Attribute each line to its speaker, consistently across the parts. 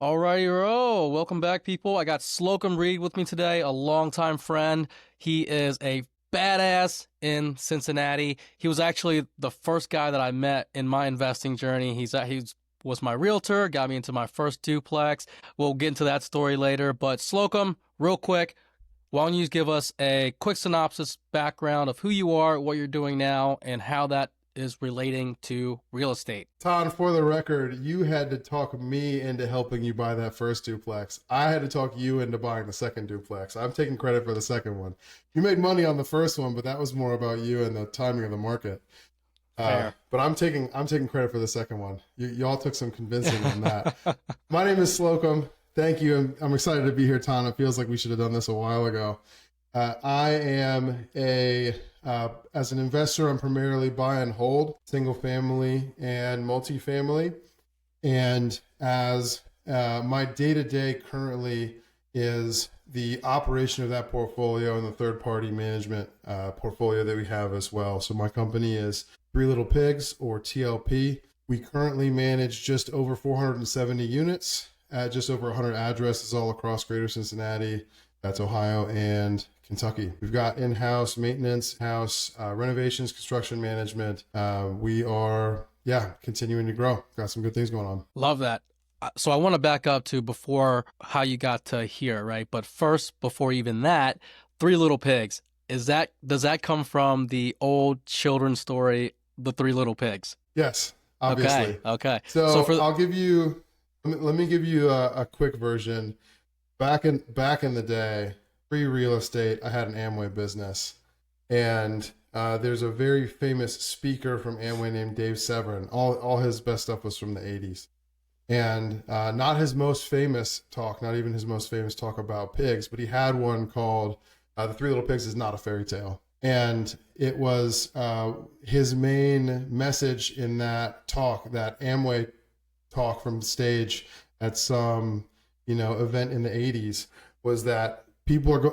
Speaker 1: Alrighty, welcome back, people. I got Slocomb Reed with me today, a longtime friend. He is a badass in Cincinnati. He was actually the first guy that I met in my investing journey. He was my realtor, got me into my first duplex. We'll get into that story later. But Slocomb, real quick, why don't you give us a quick synopsis, background of who you are, what you're doing now, and how that is relating to real estate?
Speaker 2: Todd, for the record, you had to talk me into helping you buy that first duplex. I had to talk you into buying the second duplex. I'm taking credit for the second one. You made money on the first one, but that was more about you and the timing of the market.
Speaker 1: Fair.
Speaker 2: But I'm taking credit for the second one. Y'all took some convincing on that. My name is Slocomb. Thank you. I'm excited to be here, Tom. It feels like we should have done this a while ago. I am as an investor, I'm primarily buy and hold, single family and multifamily. And as my day-to-day currently is the operation of that portfolio and the third-party management portfolio that we have as well. So my company is Three Little Pigs, or TLP. We currently manage just over 470 units at just over 100 addresses all across greater Cincinnati. That's Ohio and Kentucky. We've got in-house maintenance, house renovations, construction management. We are, continuing to grow. Got some good things going on.
Speaker 1: Love that. So I want to back up to before how you got to here, right? But first, before even that, Three Little Pigs. Does that come from the old children's story, The Three Little Pigs?
Speaker 2: Yes, obviously.
Speaker 1: Okay.
Speaker 2: So I'll give you, let me give you a quick version. Back in the day, pre-real estate, I had an Amway business, and there's a very famous speaker from Amway named Dave Severin. All his best stuff was from the 80s, and not his most famous talk, not even his most famous talk about pigs, but he had one called "The Three Little Pigs Is Not a Fairy Tale," and it was his main message in that talk, that Amway talk from stage at some event in the 80s, was that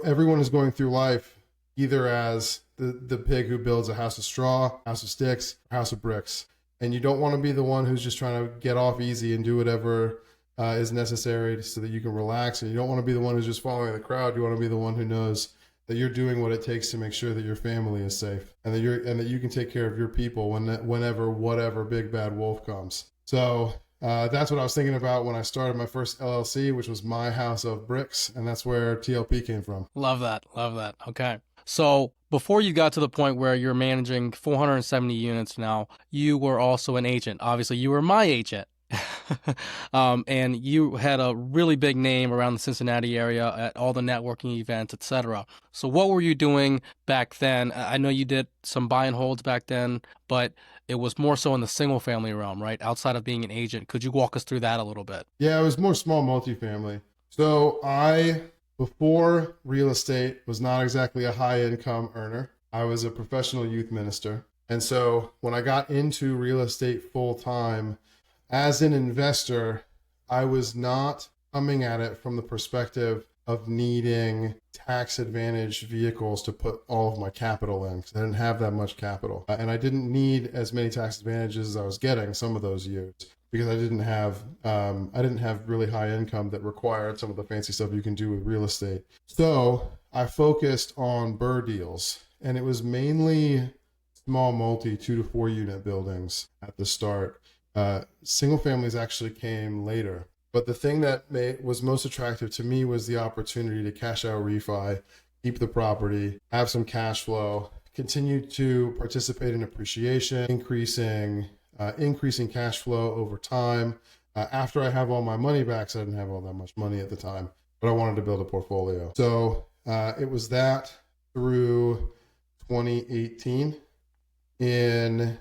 Speaker 2: everyone is going through life either as the pig who builds a house of straw, house of sticks, house of bricks. And you don't want to be the one who's just trying to get off easy and do whatever is necessary so that you can relax. And you don't want to be the one who's just following the crowd. You want to be the one who knows that you're doing what it takes to make sure that your family is safe and that you can take care of your people whenever whatever big bad wolf comes. So that's what I was thinking about when I started my first LLC, which was My House of Bricks, and that's where TLP came from.
Speaker 1: Love that. Okay. So before you got to the point where you're managing 470 units now, you were also an agent. Obviously, you were my agent. And you had a really big name around the Cincinnati area at all the networking events, etc. So what were you doing back then? I know you did some buy and holds back then, but it was more so in the single family realm, right? Outside of being an agent. Could you walk us through that a little bit?
Speaker 2: Yeah, it was more small multifamily. So before real estate, was not exactly a high income earner. I was a professional youth minister. And so when I got into real estate full time, as an investor, I was not coming at it from the perspective of needing tax advantage vehicles to put all of my capital in, because I didn't have that much capital. And I didn't need as many tax advantages as I was getting some of those years, because I didn't have really high income that required some of the fancy stuff you can do with real estate. So I focused on BRRRR deals, and it was mainly small multi 2 to 4 unit buildings at the start. Single families actually came later. But the thing that was most attractive to me was the opportunity to cash out refi, keep the property, have some cash flow, continue to participate in appreciation, increasing cash flow over time. After I have all my money back, so I didn't have all that much money at the time, but I wanted to build a portfolio. So it was that through 2018. In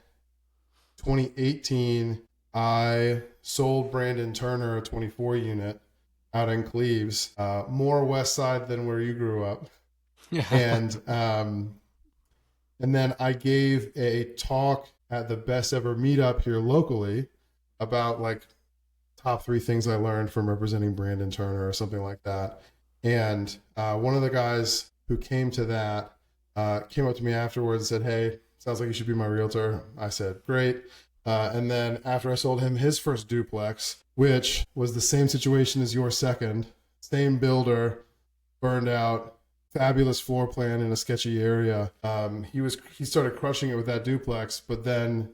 Speaker 2: 2018, I sold Brandon Turner a 24 unit out in Cleves, more west side than where you grew up.
Speaker 1: Yeah.
Speaker 2: And then I gave a talk at the best ever meetup here locally about like top 3 things I learned from representing Brandon Turner or something like that. And one of the guys who came to that came up to me afterwards and said, "Hey, sounds like you should be my realtor." I said, "Great." And then after I sold him his first duplex, which was the same situation as your second, same builder, burned out, fabulous floor plan in a sketchy area. He started crushing it with that duplex, but then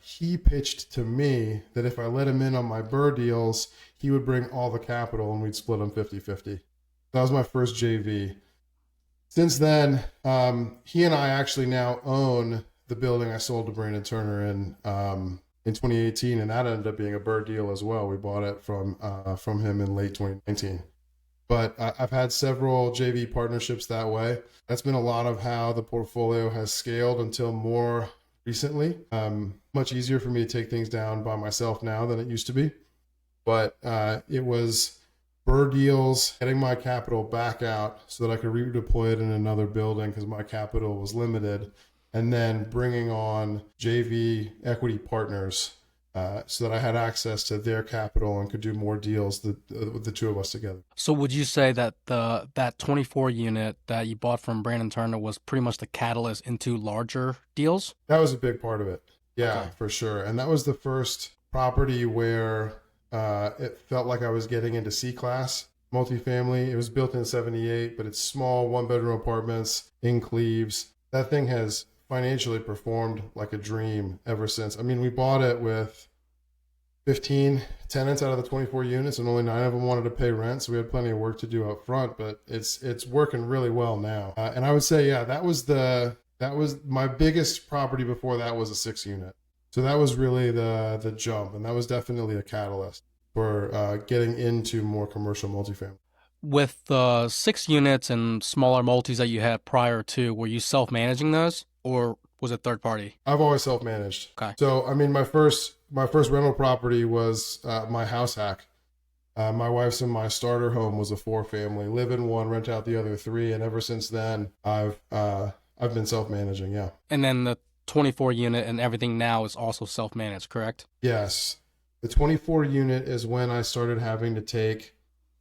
Speaker 2: he pitched to me that if I let him in on my Burr deals, he would bring all the capital and we'd split them 50-50. That was my first JV. Since then, he and I actually now own the building I sold to Brandon Turner in 2018, and that ended up being a Burr deal as well. We bought it from him in late 2019. But I've had several JV partnerships that way. That's been a lot of how the portfolio has scaled until more recently. Much easier for me to take things down by myself now than it used to be. But it was Burr deals, getting my capital back out so that I could redeploy it in another building because my capital was limited, and then bringing on JV equity partners so that I had access to their capital and could do more deals with the two of us together.
Speaker 1: So would you say that that 24 unit that you bought from Brandon Turner was pretty much the catalyst into larger deals?
Speaker 2: That was a big part of it. Yeah,
Speaker 1: Okay.
Speaker 2: for sure. And that was the first property where it felt like I was getting into C-class multifamily. It was built in 78, but it's small, one-bedroom apartments in Cleves. That thing has financially performed like a dream ever since. I mean, we bought it with 15 tenants out of the 24 units, and only 9 of them wanted to pay rent, so we had plenty of work to do up front, but it's working really well now. And I would say, yeah, that was my biggest property before that was a 6-unit. So that was really the jump, and that was definitely a catalyst for getting into more commercial multifamily.
Speaker 1: With the 6 units and smaller multis that you had prior to, were you self-managing those or was it third party?
Speaker 2: I've always self-managed.
Speaker 1: Okay.
Speaker 2: So, I mean, my first rental property was my house hack. My wife's and my starter home was a 4-family, live in one, rent out the other 3, and ever since then, I've been self-managing. Yeah.
Speaker 1: And then the 24 unit and everything now is also self-managed, correct?
Speaker 2: Yes. The 24 unit is when I started having to take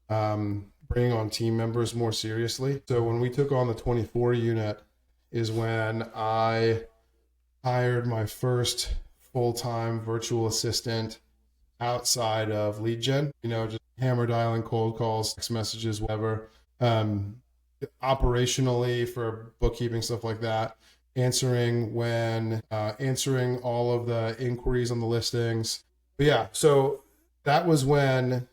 Speaker 2: bringing on team members more seriously. So when we took on the 24 unit is when I hired my first full-time virtual assistant outside of lead gen, just hammer dialing, cold calls, text messages, whatever. Operationally for bookkeeping, stuff like that, answering all of the inquiries on the listings. But yeah, so that was when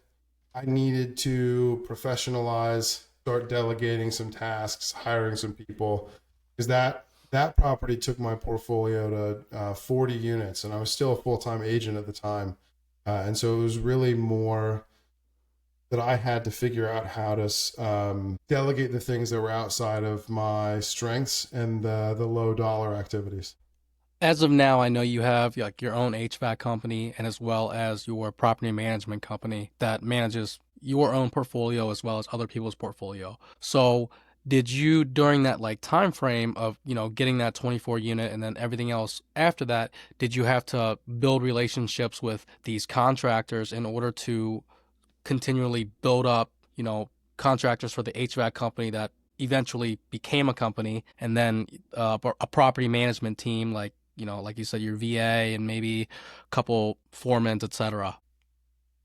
Speaker 2: I needed to professionalize, start delegating some tasks, hiring some people, because that property took my portfolio to 40 units, and I was still a full-time agent at the time. And so it was really more that I had to figure out how to delegate the things that were outside of my strengths and the low dollar activities.
Speaker 1: As of now, I know you have like your own HVAC company and as well as your property management company that manages your own portfolio as well as other people's portfolio. So did you during that like time frame of, getting that 24 unit and then everything else after that, did you have to build relationships with these contractors in order to continually build up, contractors for the HVAC company that eventually became a company, and then a property management team like you said, your VA and maybe a couple foremans, etc.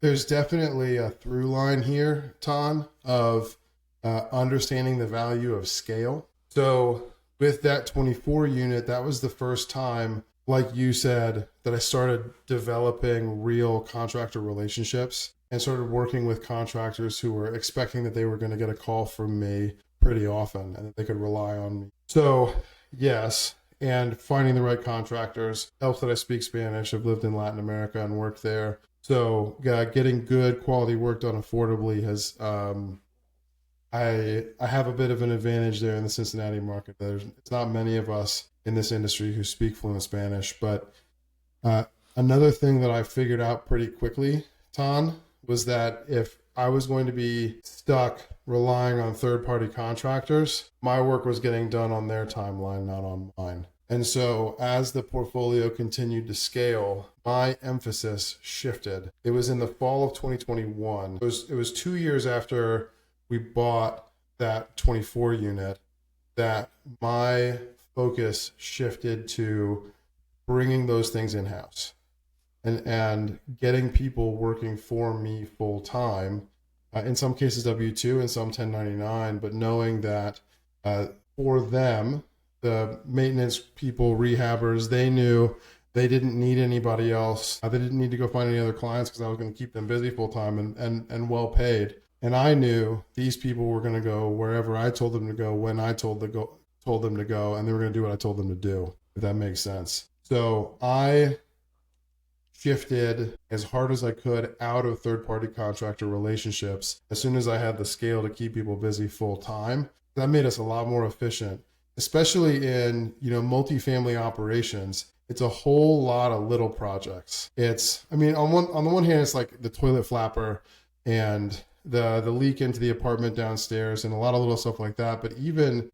Speaker 2: There's definitely a through line here, Ton, of understanding the value of scale. So with that 24 unit, that was the first time, like you said, that I started developing real contractor relationships and started working with contractors who were expecting that they were going to get a call from me pretty often and that they could rely on me. So yes, and finding the right contractors helps that I speak Spanish. I've lived in Latin America and worked there. So getting good quality work done affordably has, I have a bit of an advantage there in the Cincinnati market. It's not many of us in this industry who speak fluent Spanish, but another thing that I figured out pretty quickly, Ton, was that if I was going to be stuck relying on third-party contractors, my work was getting done on their timeline, not on mine. And so as the portfolio continued to scale, my emphasis shifted. It was in the fall of 2021. It was 2 years after we bought that 24 unit that my focus shifted to bringing those things in-house. and getting people working for me full time. In some cases W-2 and some 1099, but knowing that uh, for them, the maintenance people, rehabbers, they knew they didn't need anybody else. They didn't need to go find any other clients because I was going to keep them busy full time and well paid. And I knew these people were going to go wherever I told them to go, when I told them to go, and they were going to do what I told them to do, if that makes sense. So I shifted as hard as I could out of third party contractor relationships as soon as I had the scale to keep people busy full time. That made us a lot more efficient, especially in, multifamily operations. It's a whole lot of little projects. I mean, on the one hand, it's like the toilet flapper and the leak into the apartment downstairs and a lot of little stuff like that. But even,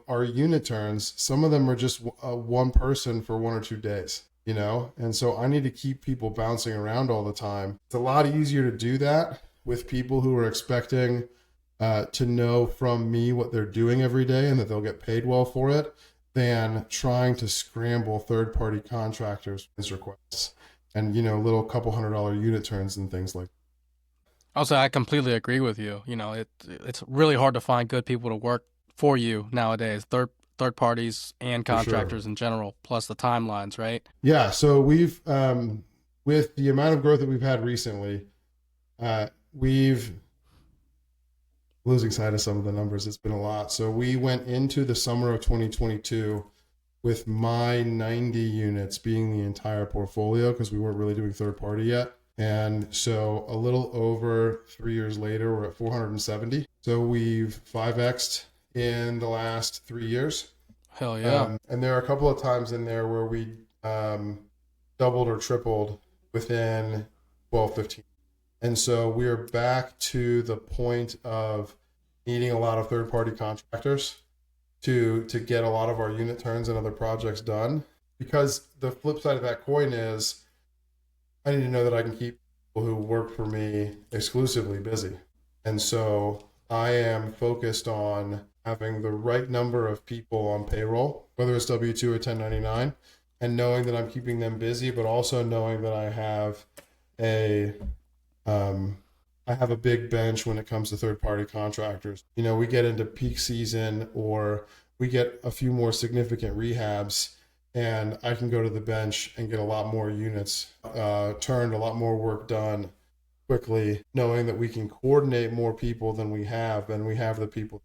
Speaker 2: our unit turns, some of them are just one person for 1 or 2 days. And so I need to keep people bouncing around all the time. It's a lot easier to do that with people who are expecting to know from me what they're doing every day and that they'll get paid well for it, than trying to scramble third-party contractors' requests and little couple $100 unit turns and things like that.
Speaker 1: Also, I completely agree with you. It's really hard to find good people to work for you nowadays. Third parties and
Speaker 2: For sure.
Speaker 1: contractors in general, plus the timelines, right?
Speaker 2: Yeah, so we've with the amount of growth that we've had recently, we've losing sight of some of the numbers. It's been a lot. So we went into the summer of 2022 with my 90 units being the entire portfolio because we weren't really doing third party yet. And so a little over 3 years later, we're at 470. So we've 5x'd in the last 3 years.
Speaker 1: Hell yeah.
Speaker 2: And there are a couple of times in there where we doubled or tripled within 12, 15. And so we're back to the point of needing a lot of third party contractors to get a lot of our unit turns and other projects done. Because the flip side of that coin is I need to know that I can keep people who work for me exclusively busy. And so I am focused on having the right number of people on payroll, whether it's W-2 or 1099, and knowing that I'm keeping them busy, but also knowing that a I have a big bench when it comes to third party contractors. We get into peak season or we get a few more significant rehabs, and I can go to the bench and get a lot more units turned, a lot more work done quickly, knowing that we can coordinate more people than we have, and we have the people.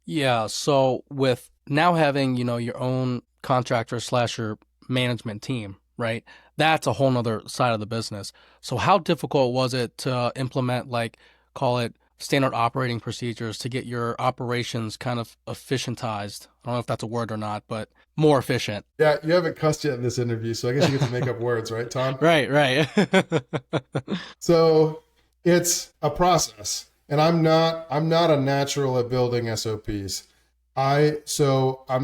Speaker 1: Yeah, so with now having, your own contractor slash your management team, right? That's a whole nother side of the business. So how difficult was it to implement, like, call it standard operating procedures to get your operations kind of efficientized? I don't know if that's a word or not, but more efficient.
Speaker 2: Yeah, you haven't cussed yet in this interview, so I guess you get to make up words, right, Tom?
Speaker 1: Right, right.
Speaker 2: So it's a process, and I'm not a natural at building SOPs. I'm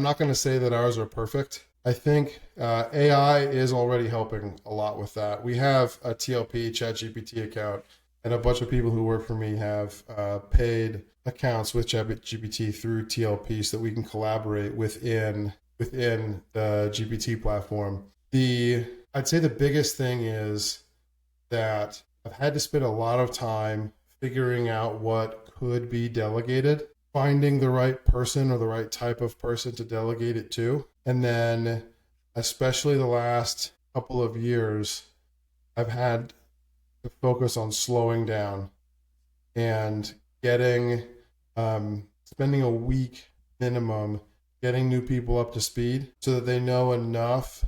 Speaker 2: not going to say that ours are perfect. I think AI is already helping a lot with that. We have a TLP ChatGPT account, and a bunch of people who work for me have paid accounts with ChatGPT through TLP so that we can collaborate within the GPT platform. I'd say the biggest thing is that I've had to spend a lot of time figuring out what could be delegated, finding the right person or the right type of person to delegate it to. And then, especially the last couple of years, I've had to focus on slowing down and spending a week minimum getting new people up to speed so that they know enough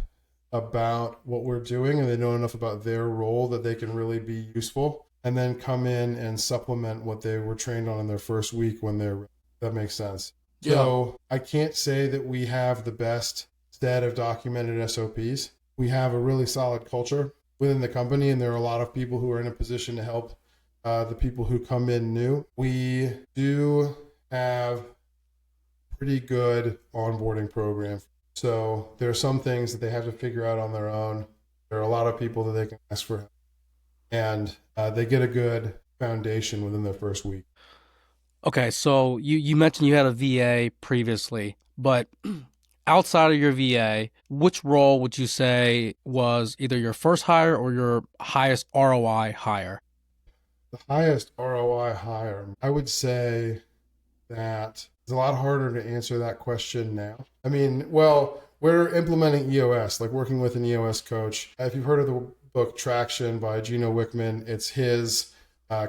Speaker 2: about what we're doing and they know enough about their role that they can really be useful, and then come in and supplement what they were trained on in their first week when they're. That makes sense.
Speaker 1: Yeah.
Speaker 2: So I can't say that we have the best set of documented SOPs. We have a really solid culture within the company, and there are a lot of people who are in a position to help the people who come in new. We do have pretty good onboarding program. So there are some things that they have to figure out on their own. There are a lot of people that they can ask for help, and they get a good foundation within their first week.
Speaker 1: Okay, so you mentioned you had a VA previously, but outside of your VA, which role would you say was either your first hire or your highest ROI hire?
Speaker 2: The highest ROI hire, I would say that it's a lot harder to answer that question now. I mean, well, we're implementing EOS, like working with an EOS coach. If you've heard of the book Traction by Gino Wickman, it's his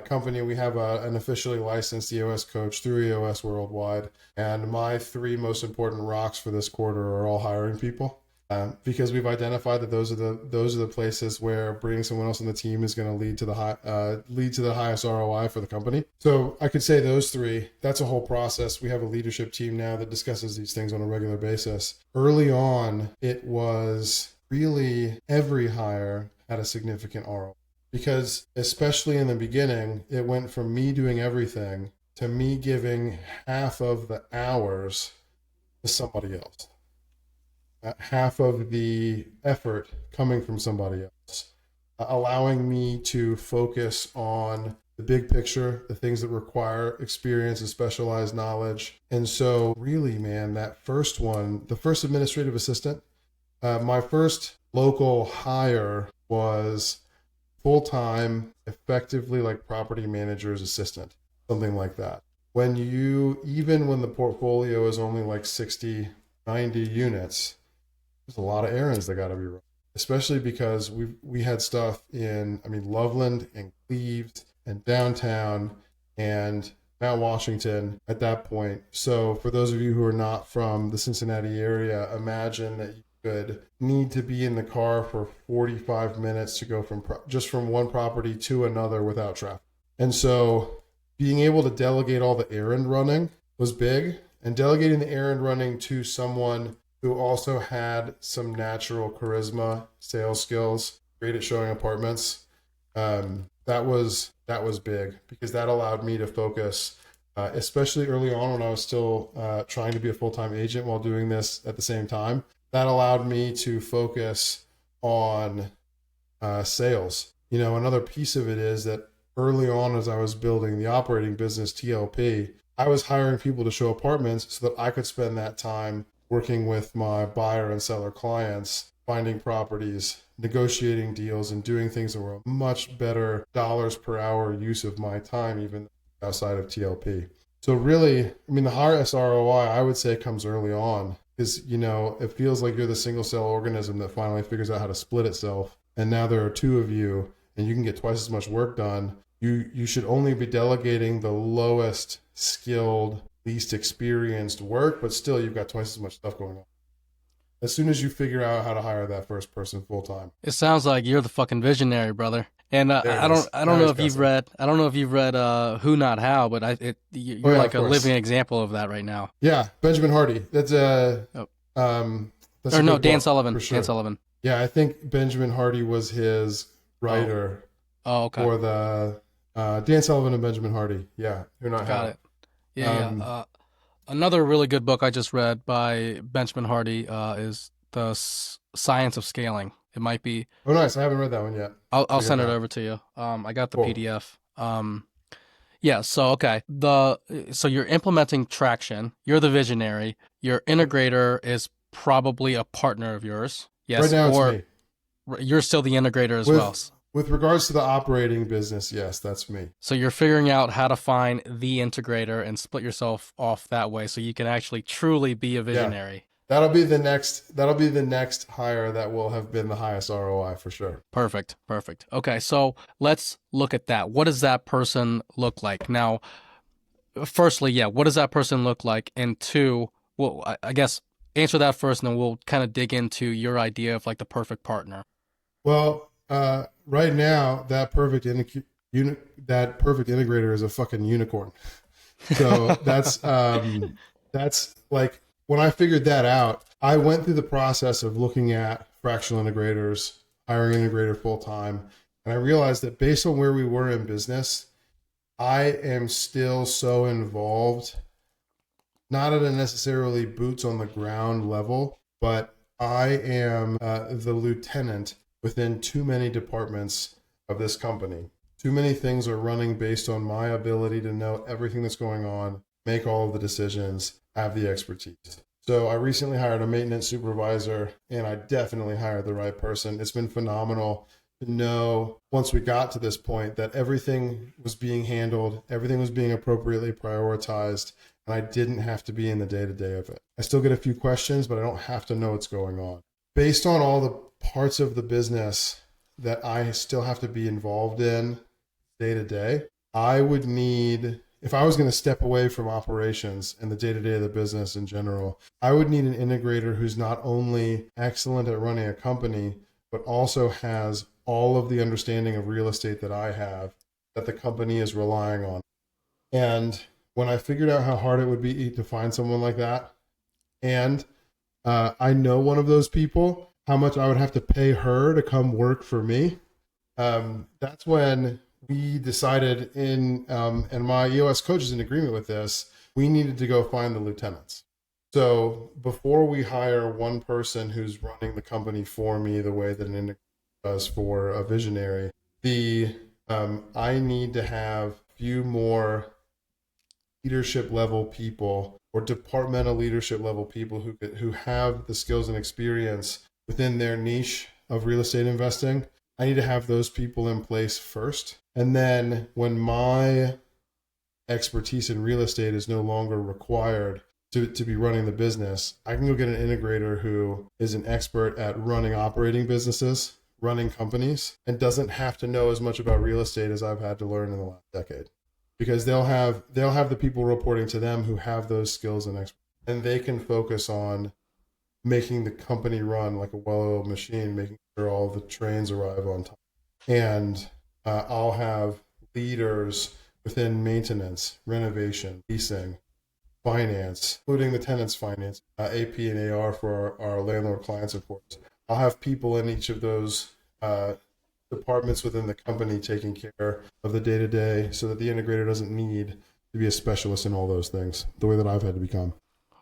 Speaker 2: company. We have an officially licensed EOS coach through EOS Worldwide. And my three most important rocks for this quarter are all hiring people. Because we've identified that those are the places where bringing someone else on the team is going to lead to the highest ROI for the company. So I could say those three. That's a whole process. We have a leadership team now that discusses these things on a regular basis. Early on, it was really every hire had a significant ROI because especially in the beginning, it went from me doing everything to me giving half of the hours to somebody else. Half of the effort coming from somebody else, allowing me to focus on the big picture, the things that require experience and specialized knowledge. And so really, man, that first one, the first administrative assistant, my first local hire was full-time, effectively like property manager's assistant, something like that. Even when the portfolio is only like 60, 90 units, there's a lot of errands that got to be run, especially because we had stuff in, Loveland and Cleves and downtown and Mount Washington at that point. So for those of you who are not from the Cincinnati area, imagine that you could need to be in the car for 45 minutes to go from one property to another without traffic. And so being able to delegate all the errand running was big, and delegating the errand running to someone who also had some natural charisma, sales skills, great at showing apartments. That was big because that allowed me to focus, especially early on when I was still trying to be a full-time agent while doing this at the same time. That allowed me to focus on sales. Another piece of it is that early on as I was building the operating business, TLP, I was hiring people to show apartments so that I could spend that time working with my buyer and seller clients, finding properties, negotiating deals, and doing things that were a much better dollars per hour use of my time, even outside of TLP. So really, the highest ROI, I would say, comes early on because, it feels like you're the single cell organism that finally figures out how to split itself. And now there are two of you and you can get twice as much work done. You should only be delegating the lowest skilled, least experienced work, but still you've got twice as much stuff going on. As soon as you figure out how to hire that first person full time.
Speaker 1: It sounds like you're the fucking visionary, brother. And I don't know if you've read Who Not How, but you're like a living example of that right now.
Speaker 2: Yeah, Benjamin Hardy. That's
Speaker 1: Dan Sullivan.
Speaker 2: For sure.
Speaker 1: Dan Sullivan.
Speaker 2: Yeah, I think Benjamin Hardy was his writer.
Speaker 1: Oh, okay.
Speaker 2: For the Dan Sullivan and Benjamin Hardy. Yeah, Who Not How.
Speaker 1: Got it. Yeah. Another really good book I just read by Benjamin Hardy is The Science of Scaling. It might be.
Speaker 2: Oh, nice. I haven't read that one yet.
Speaker 1: I'll send it over to you. I got the PDF. Yeah. So okay. So you're implementing Traction. You're the visionary. Your integrator is probably a partner of yours. Yes.
Speaker 2: Right now, it's me.
Speaker 1: You're still the integrator as well.
Speaker 2: With regards to the operating business, yes, that's me. So
Speaker 1: you're figuring out how to find the integrator and split yourself off that way so you can actually truly be a visionary. Yeah.
Speaker 2: That'll be the next hire that will have been the highest ROI for sure.
Speaker 1: Perfect. Okay, so let's look at that. What does that person look like? Now, firstly, what does that person look like? And two, well, I guess answer that first and then we'll kind of dig into your idea of like the perfect partner.
Speaker 2: Well, right now, that perfect integrator is a fucking unicorn. So that's like when I figured that out, I went through the process of looking at fractional integrators, hiring an integrator full time, and I realized that based on where we were in business, I am still so involved, not at a necessarily boots on the ground level, but I am the lieutenant within too many departments of this company. Too many things are running based on my ability to know everything that's going on, make all of the decisions, have the expertise. So I recently hired a maintenance supervisor, and I definitely hired the right person. It's been phenomenal to know once we got to this point that everything was being handled, everything was being appropriately prioritized, and I didn't have to be in the day-to-day of it. I still get a few questions, but I don't have to know what's going on. Based on all the parts of the business that I still have to be involved in day to day, I would need, if I was going to step away from operations and the day to day of the business in general, I would need an integrator who's not only excellent at running a company, but also has all of the understanding of real estate that I have, that the company is relying on. And when I figured out how hard it would be to find someone like that, and I know one of those people, how much I would have to pay her to come work for me. That's when we decided and my EOS coach is in agreement with this, we needed to go find the lieutenants. So before we hire one person who's running the company for me the way that an integrator does for a visionary, I need to have a few more leadership level people or departmental leadership level people who have the skills and experience within their niche of real estate investing. I need to have those people in place first. And then when my expertise in real estate is no longer required to be running the business, I can go get an integrator who is an expert at running operating businesses, running companies, and doesn't have to know as much about real estate as I've had to learn in the last decade. Because they'll have the people reporting to them who have those skills and expertise, and they can focus on making the company run like a well-oiled machine, making sure all the trains arrive on time. And I'll have leaders within maintenance, renovation, leasing, finance, including the tenants finance, AP and AR for our landlord clients, of course. I'll have people in each of those departments within the company taking care of the day-to-day so that the integrator doesn't need to be a specialist in all those things the way that I've had to become.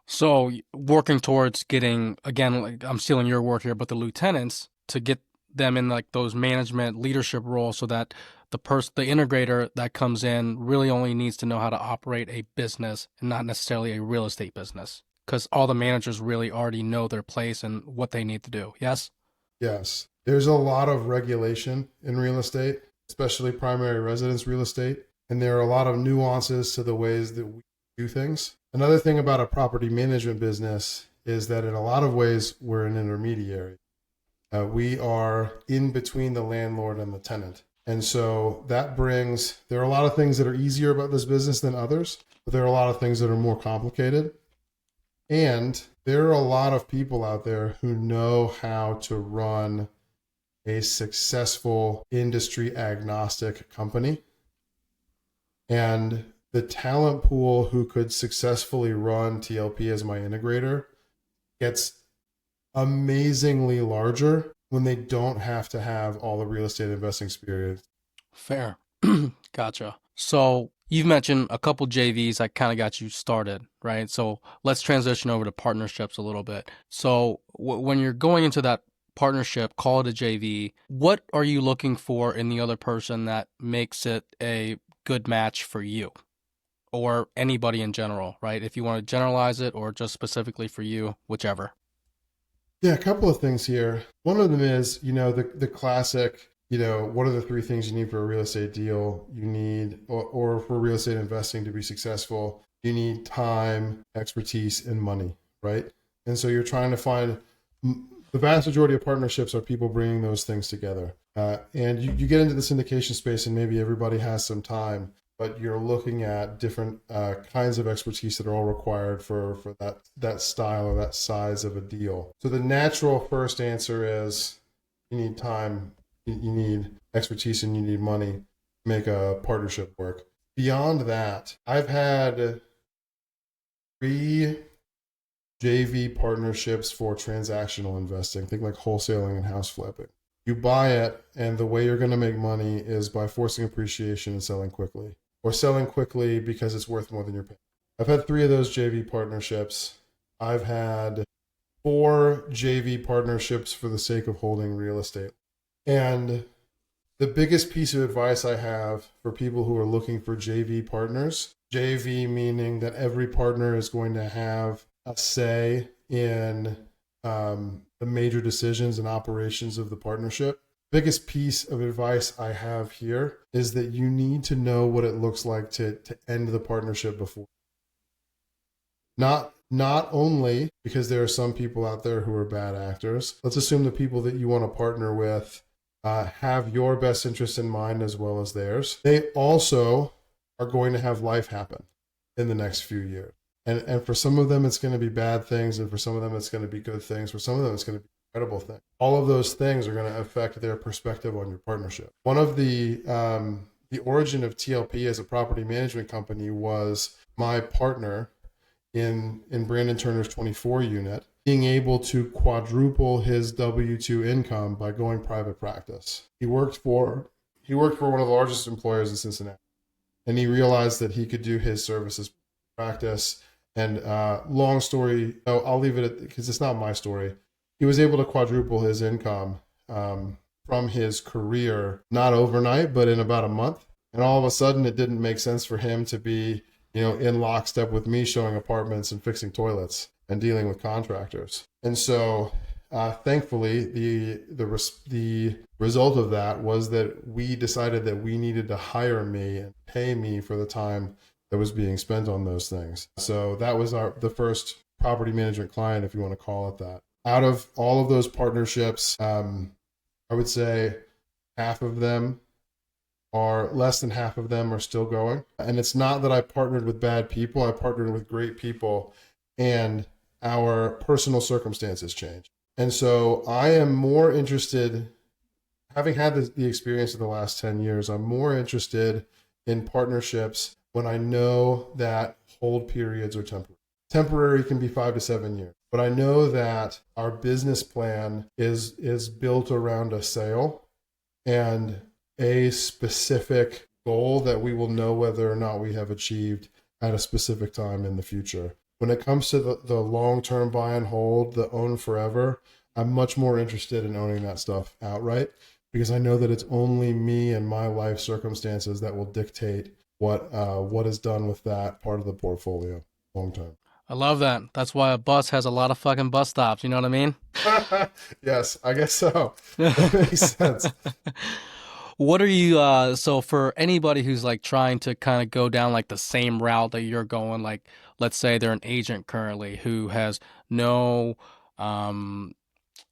Speaker 1: So working towards getting, again, like I'm stealing your word here, but the lieutenants to get them in like those management leadership roles so that the integrator that comes in really only needs to know how to operate a business and not necessarily a real estate business because all the managers really already know their place and what they need to do. Yes?
Speaker 2: Yes. There's a lot of regulation in real estate, especially primary residence real estate. And there are a lot of nuances to the ways that we do things. Another thing about a property management business is that in a lot of ways, we're an intermediary. We are in between the landlord and the tenant. And so there are a lot of things that are easier about this business than others, but there are a lot of things that are more complicated. And there are a lot of people out there who know how to run a successful industry agnostic company. And the talent pool who could successfully run TLP as my integrator gets amazingly larger when they don't have to have all the real estate investing experience.
Speaker 1: Fair. Gotcha. So you've mentioned a couple JVs that kind of got you started, right? So let's transition over to partnerships a little bit. So when you're going into that partnership, call it a JV, what are you looking for in the other person that makes it a good match for you or anybody in general, right? If you want to generalize it or just specifically for you, whichever.
Speaker 2: Yeah, a couple of things here. One of them is, the classic, what are the three things you need for a real estate deal? You need, or for real estate investing to be successful, you need time, expertise, and money, right? And so you're trying to find, the vast majority of partnerships are people bringing those things together. And you get into the syndication space and maybe everybody has some time, but you're looking at different kinds of expertise that are all required for that style or that size of a deal. So the natural first answer is you need time, you need expertise, and you need money to make a partnership work. Beyond that, I've had 3 JV partnerships for transactional investing. Think like wholesaling and house flipping. You buy it, and the way you're going to make money is by forcing appreciation and selling quickly, or selling quickly because it's worth more than you're paying. I've had 3 of those JV partnerships. I've had 4 JV partnerships for the sake of holding real estate. And the biggest piece of advice I have for people who are looking for JV partners, JV meaning that every partner is going to have a say in the major decisions and operations of the partnership. Biggest piece of advice I have here is that you need to know what it looks like to end the partnership before. Not only because there are some people out there who are bad actors. Let's assume the people that you want to partner with have your best interest in mind as well as theirs. They also are going to have life happen in the next few years. And for some of them, it's going to be bad things. And for some of them, it's going to be good things. For some of them, it's going to be incredible things. All of those things are going to affect their perspective on your partnership. One of the origin of TLP as a property management company was my partner in Brandon Turner's 24 unit being able to quadruple his W-2 income by going private practice. He worked for one of the largest employers in Cincinnati, and he realized that he could do his services practice. And long story, I'll leave it because it's not my story. He was able to quadruple his income from his career, not overnight, but in about a month. And all of a sudden, it didn't make sense for him to be, in lockstep with me, showing apartments and fixing toilets and dealing with contractors. And so, thankfully, the result of that was that we decided that we needed to hire me and pay me for the time that was being spent on those things. So that was the first property management client, if you want to call it that. Out of all of those partnerships, I would say less than half of them are still going. And it's not that I partnered with bad people. I partnered with great people, and our personal circumstances changed. And so I am more interested, having had the experience of the last 10 years, I'm more interested in partnerships when I know that hold periods are temporary. Temporary can be 5 to 7 years, but I know that our business plan is built around a sale and a specific goal that we will know whether or not we have achieved at a specific time in the future. When it comes to the long-term buy and hold, the own forever, I'm much more interested in owning that stuff outright because I know that it's only me and my life circumstances that will dictate what is done with that part of the portfolio long term.
Speaker 1: I love that. That's why a bus has a lot of fucking bus stops. You know what I mean?
Speaker 2: Yes, I guess so. That makes sense.
Speaker 1: What are you, so for anybody who's like trying to kind of go down like the same route that you're going, like let's say they're an agent currently who has no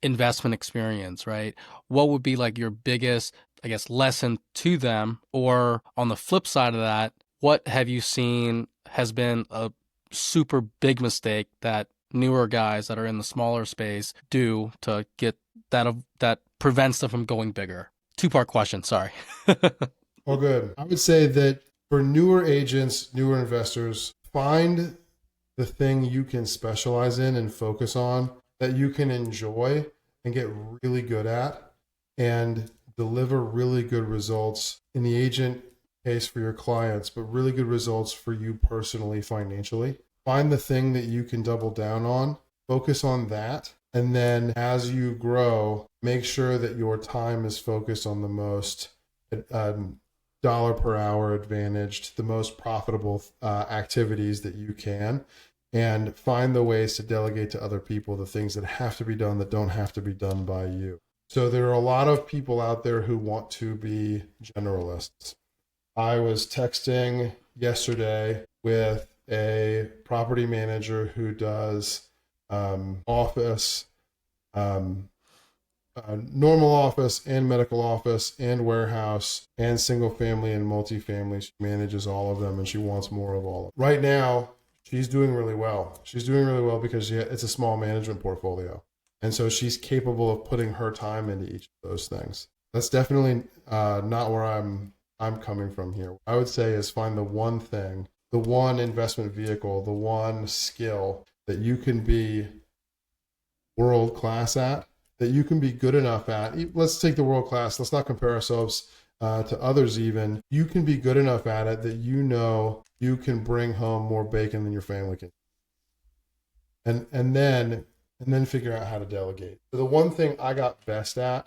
Speaker 1: investment experience, right? What would be like your biggest, I guess, lesson to them? Or on the flip side of that, what have you seen has been a super big mistake that newer guys that are in the smaller space do to get that prevents them from going bigger? Two-part question, sorry.
Speaker 2: All good. I would say that for newer agents, newer investors, find the thing you can specialize in and focus on that you can enjoy and get really good at and deliver really good results in the agent case for your clients, but really good results for you personally, financially. Find the thing that you can double down on, focus on that. And then as you grow, make sure that your time is focused on the most dollar per hour advantaged, the most profitable activities that you can, and find the ways to delegate to other people the things that have to be done that don't have to be done by you. So there are a lot of people out there who want to be generalists. I was texting yesterday with a property manager who does office, normal office and medical office and warehouse and single family and multifamily. She manages all of them and she wants more of all of them. Right now, she's doing really well. She's doing really well because it's a small management portfolio. And so she's capable of putting her time into each of those things. That's definitely not where I'm coming from here. What I would say is find the one thing, the one investment vehicle, the one skill that you can be world class at, that you can be good enough at. Let's take the world class. Let's not compare ourselves to others even. You can be good enough at it that you know you can bring home more bacon than your family can. And then figure out how to delegate. So the one thing I got best at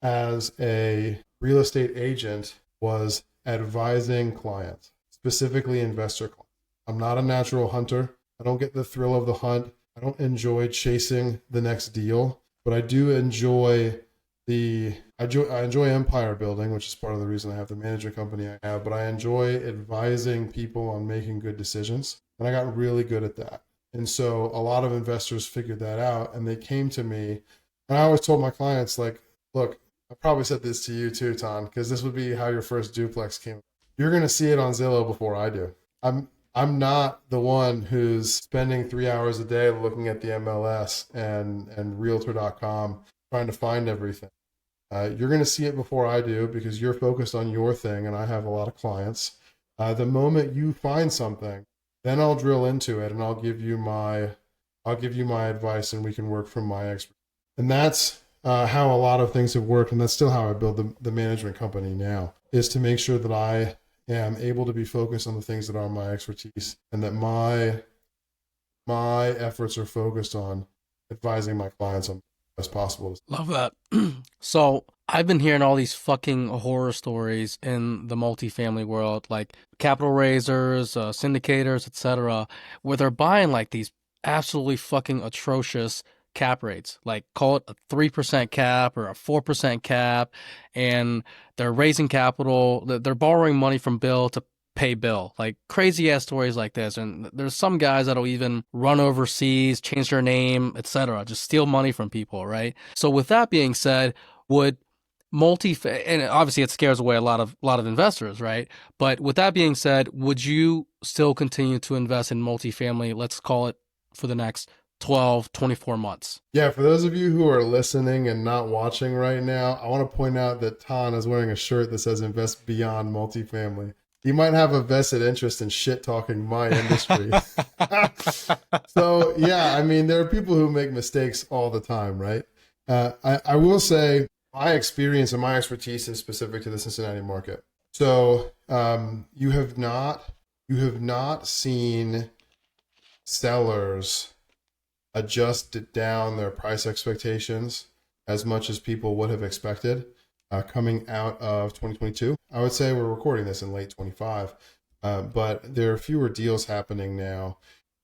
Speaker 2: as a real estate agent was advising clients, specifically investor clients. I'm not a natural hunter. I don't get the thrill of the hunt I don't enjoy chasing the next deal, but I do enjoy I enjoy empire building, which is part of the reason I have the management company I have, but I enjoy advising people on making good decisions. And I got really good at that. And so a lot of investors figured that out and they came to me. And I always told my clients, like, look, I probably said this to you too, Ton, because this would be how your first duplex came. You're going to see it on Zillow before I do. I'm not the one who's spending 3 hours a day looking at the MLS and Realtor.com trying to find everything. You're going to see it before I do because you're focused on your thing, and I have a lot of clients. The moment you find something, then I'll drill into it and I'll give you my advice, and we can work from my expertise. And that's how a lot of things have worked, and that's still how I build the management company now, is to make sure that I am able to be focused on the things that are my expertise, and that my efforts are focused on advising my clients on as possible.
Speaker 1: Love that. So I've been hearing all these fucking horror stories in the multifamily world, like capital raisers, syndicators, etc., where they're buying like these absolutely fucking atrocious cap rates, like call it a 3% cap or a 4% cap, and they're raising capital, they're borrowing money from Bill to pay Bill, like crazy ass stories like this. And there's some guys that'll even run overseas, change their name, etc., just steal money from people, right? So with that being said, would and obviously it scares away a lot of investors, right? But with that being said, would you still continue to invest in multifamily, let's call it for the next 12, 24 months?
Speaker 2: Yeah, for those of you who are listening and not watching right now, I want to point out that Tan is wearing a shirt that says Invest Beyond Multifamily. He might have a vested interest in shit talking my industry. So, yeah, I mean, there are people who make mistakes all the time, right? I will say my experience and my expertise is specific to the Cincinnati market. So you have not seen sellers adjust down their price expectations as much as people would have expected coming out of 2022. I would say we're recording this in late 25, but there are fewer deals happening now.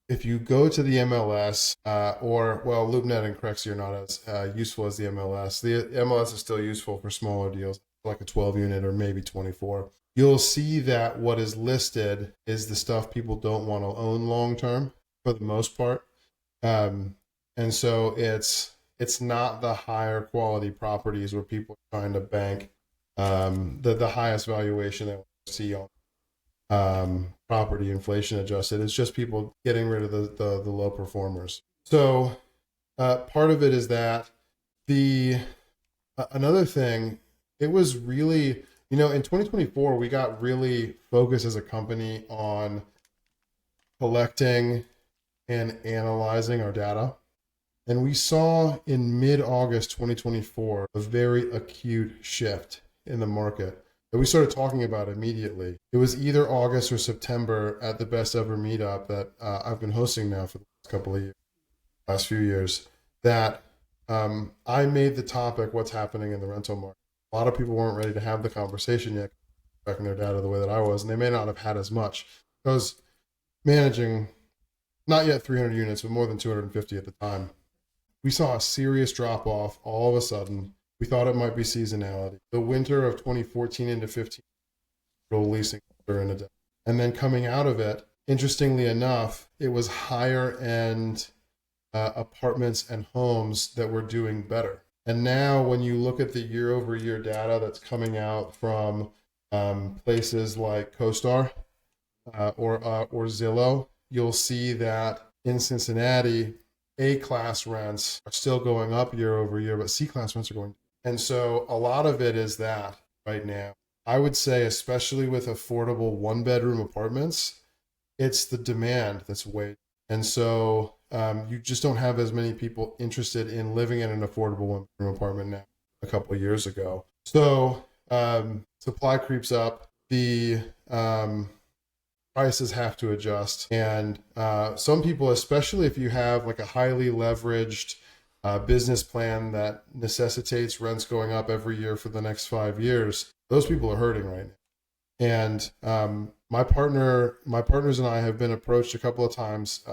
Speaker 2: If you go to the MLS LoopNet and Crexy are not as useful as the MLS. The MLS is still useful for smaller deals, like a 12 unit or maybe 24. You'll see that what is listed is the stuff people don't want to own long term for the most part. And so it's not the higher quality properties where people are trying to bank the highest valuation they want to see on property inflation adjusted. It's just people getting rid of the low performers. So part of it is that another thing, it was really, in 2024, we got really focused as a company on collecting and analyzing our data. And we saw in mid-August 2024 a very acute shift in the market that we started talking about immediately. It was either August or September at the Best Ever Meetup that I've been hosting now for the last few years, that I made the topic, what's happening in the rental market. A lot of people weren't ready to have the conversation yet, tracking their data the way that I was, and they may not have had as much. I was managing not yet 300 units, but more than 250 at the time. We saw a serious drop off all of a sudden. We thought it might be seasonality. The winter of 2014 into 15, leasing during the day. And then coming out of it, interestingly enough, it was higher end apartments and homes that were doing better. And now when you look at the year over year data that's coming out from places like CoStar or Zillow, you'll see that in Cincinnati, A-class rents are still going up year over year, but C-class rents are going down. And so a lot of it is that right now. I would say, especially with affordable one-bedroom apartments, it's the demand that's way. And so you just don't have as many people interested in living in an affordable one-bedroom apartment now a couple of years ago. So supply creeps up. The prices have to adjust. And some people, especially if you have like a highly leveraged business plan that necessitates rents going up every year for the next 5 years, those people are hurting right now. And my partners and I have been approached a couple of times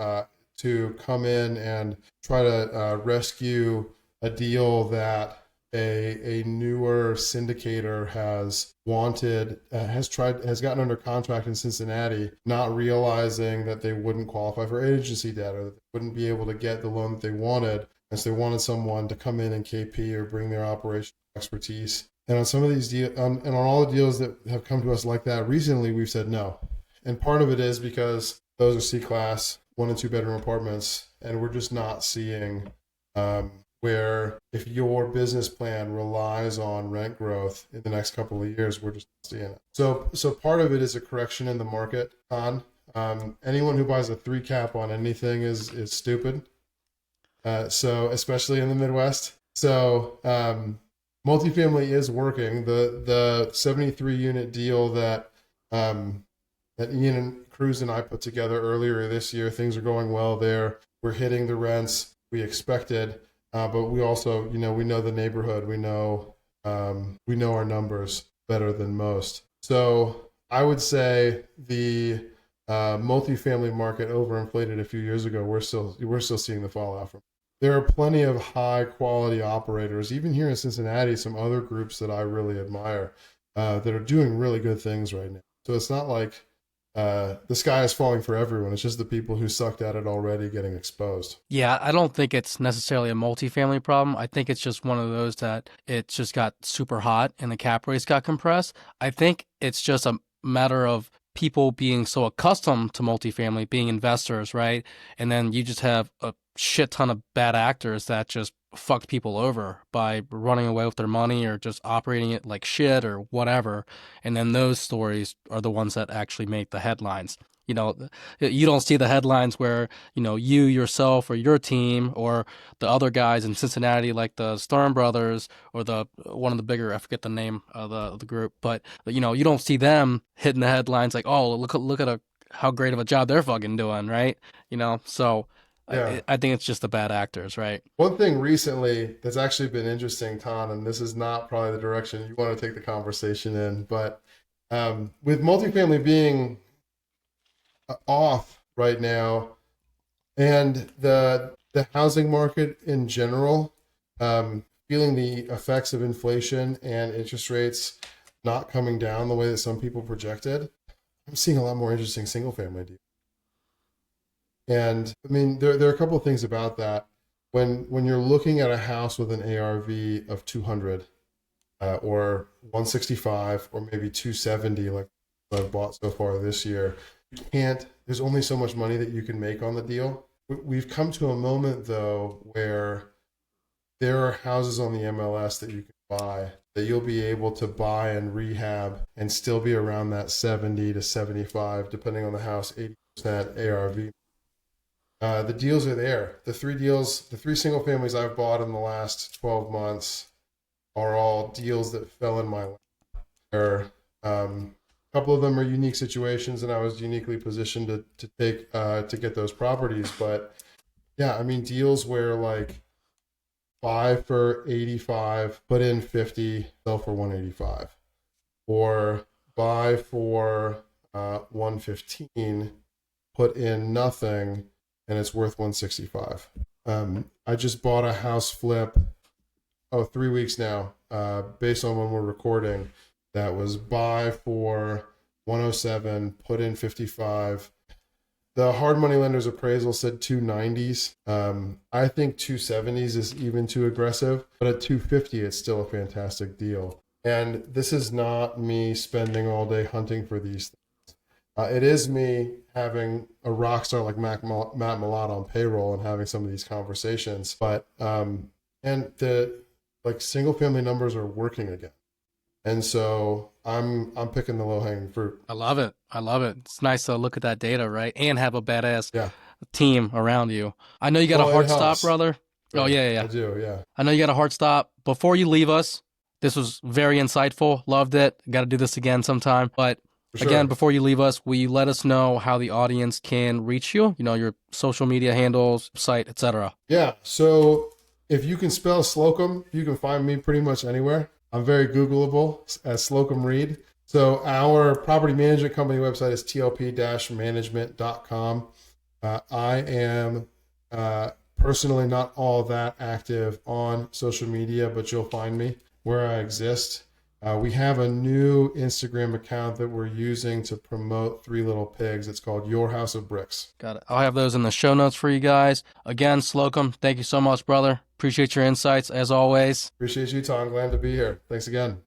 Speaker 2: to come in and try to rescue a deal that a newer syndicator has wanted, has gotten under contract in Cincinnati, not realizing that they wouldn't qualify for agency debt, or that they wouldn't be able to get the loan that they wanted. And so they wanted someone to come in and KP or bring their operational expertise. And on some of these deals, and on all the deals that have come to us like that recently, we've said no. And part of it is because those are C-class, 1 and 2 bedroom apartments, and we're just not seeing where if your business plan relies on rent growth in the next couple of years, we're just not seeing it. So part of it is a correction in the market. Anyone who buys a 3 cap on anything is stupid. So especially in the Midwest. So multifamily is working. The 73 unit deal that Ian and Cruz and I put together earlier this year, things are going well there. We're hitting the rents we expected. But we also, we know the neighborhood. We know our numbers better than most. So I would say the multifamily market overinflated a few years ago. We're still seeing the fallout from it. There are plenty of high quality operators, even here in Cincinnati, some other groups that I really admire that are doing really good things right now. So it's not like the sky is falling for everyone. It's just the people who sucked at it already getting exposed.
Speaker 1: Yeah, I don't think it's necessarily a multifamily problem. I think it's just one of those that it just got super hot and the cap rates got compressed. I think it's just a matter of people being so accustomed to multifamily, being investors, right? And then you just have a shit ton of bad actors that just fucked people over by running away with their money or just operating it like shit or whatever. And then those stories are the ones that actually make the headlines. You don't see the headlines where, you yourself or your team or the other guys in Cincinnati, like the Stern brothers or one of the bigger, I forget the name of the group, but you don't see them hitting the headlines like, oh, look at how great of a job they're fucking doing, right? So
Speaker 2: Yeah.
Speaker 1: I think it's just the bad actors, right?
Speaker 2: One thing recently that's actually been interesting, Ton, and this is not probably the direction you want to take the conversation in, but with multifamily being off right now, and the housing market in general feeling the effects of inflation and interest rates not coming down the way that some people projected, I'm seeing a lot more interesting single family deals. And I mean, there are a couple of things about that. When you're looking at a house with an ARV of 200 or 165 or maybe 270, like I've bought so far this year, there's only so much money that you can make on the deal. We've come to a moment though where there are houses on the MLS that you can buy that you'll be able to buy and rehab and still be around that 70 to 75, depending on the house, 80% ARV. The deals are there. The three single families I've bought in the last 12 months are all deals that fell in my lap. A couple of them are unique situations, and I was uniquely positioned to get those properties. But yeah, I mean, deals where like buy for 85, put in 50, sell for 185, or buy for 115, put in nothing, and it's worth 165. I just bought a house flip, 3 weeks now, based on when we're recording, that was buy for 107, put in 55. The hard money lender's appraisal said 290s. I think 270s is even too aggressive, but at 250, it's still a fantastic deal. And this is not me spending all day hunting for these things. It is me having a rock star like Matt Malott on payroll and having some of these conversations. But and the single family numbers are working again. And so I'm picking the low hanging fruit.
Speaker 1: I love it. It's nice to look at that data, right? And have a badass team around you. I know you got a hard stop, brother.
Speaker 2: Right.
Speaker 1: Oh, yeah.
Speaker 2: I do, yeah.
Speaker 1: I know you got a hard stop. Before you leave us, this was very insightful. Loved it. Got to do this again sometime. But again, before you leave us, will you let us know how the audience can reach you? Your social media handles, site, etc.
Speaker 2: Yeah. So if you can spell Slocomb, you can find me pretty much anywhere. I'm very Googleable as Slocomb Reed. So our property management company website is tlp-management.com. I am personally not all that active on social media, but you'll find me where I exist. We have a new Instagram account that we're using to promote Three Little Pigs. It's called Your House of Bricks.
Speaker 1: Got it. I'll have those in the show notes for you guys. Again, Slocomb, thank you so much, brother. Appreciate your insights as always.
Speaker 2: Appreciate you, Tom. Glad to be here. Thanks again.